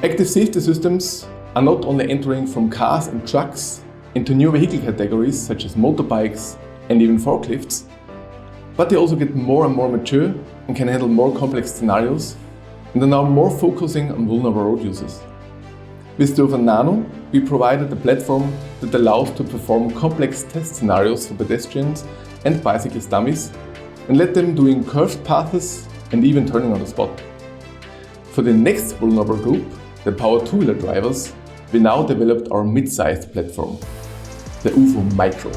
Active safety systems are not only entering from cars and trucks into new vehicle categories such as motorbikes and even forklifts, but they also get more and more mature and can handle more complex scenarios and are now more focusing on vulnerable road users. With the UFOnano, we provided a platform that allows to perform complex test scenarios for pedestrians and bicyclist dummies and let them doing curved paths and even turning on the spot. For the next vulnerable group, the power two-wheeler drivers, we now developed our mid-sized platform, the UFOmicro.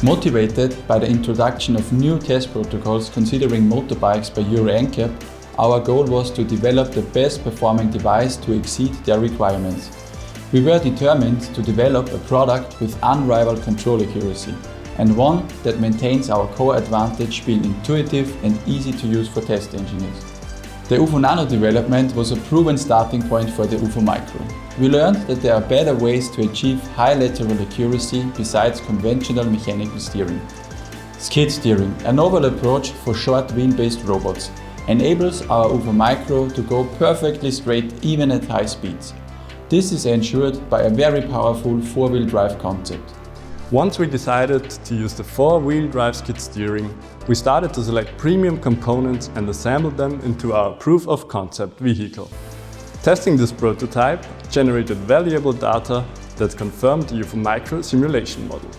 Motivated by the introduction of new test protocols considering motorbikes by Euro NCAP, our goal was to develop the best performing device to exceed their requirements. We were determined to develop a product with unrivaled control accuracy and one that maintains our core advantage being intuitive and easy to use for test engineers. The UFOnano development was a proven starting point for the UFOmicro. We learned that there are better ways to achieve high lateral accuracy besides conventional mechanical steering. Skid steering, a novel approach for short wheel-based robots, enables our UFOmicro to go perfectly straight even at high speeds. This is ensured by a very powerful four-wheel drive concept. Once we decided to use the four-wheel drive skid steering, we started to select premium components and assemble them into our proof of concept vehicle. Testing this prototype generated valuable data that confirmed the UFOmicro simulation model.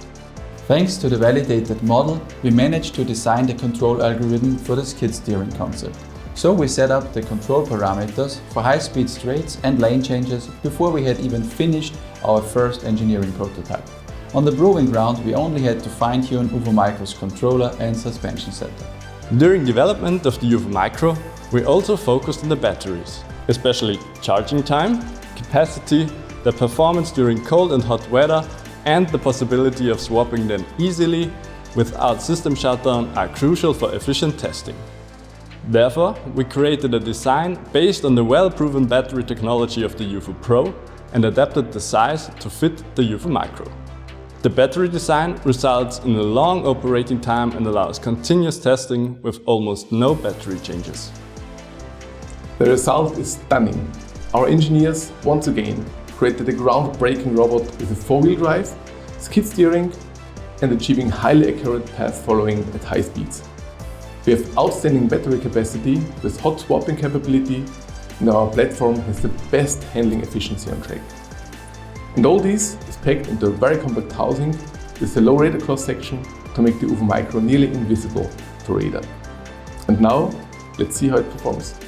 Thanks to the validated model, we managed to design the control algorithm for the skid steering concept. So we set up the control parameters for high-speed straights and lane changes before we had even finished our first engineering prototype. On the proving ground, we only had to fine-tune UFOmicro's controller and suspension setup. During development of the UFOmicro, we also focused on the batteries, especially charging time, capacity, the performance during cold and hot weather, and the possibility of swapping them easily without system shutdown are crucial for efficient testing. Therefore, we created a design based on the well-proven battery technology of the UFO Pro and adapted the size to fit the UFOmicro. The battery design results in a long operating time and allows continuous testing with almost no battery changes. The result is stunning. Our engineers, once again, created a groundbreaking robot with a four-wheel drive, skid steering, and achieving highly accurate path following at high speeds. We have outstanding battery capacity with hot swapping capability, and our platform has the best handling efficiency on track. And all this is packed into a very compact housing with a low radar cross-section to make the UFOmicro nearly invisible to radar. And now, let's see how it performs.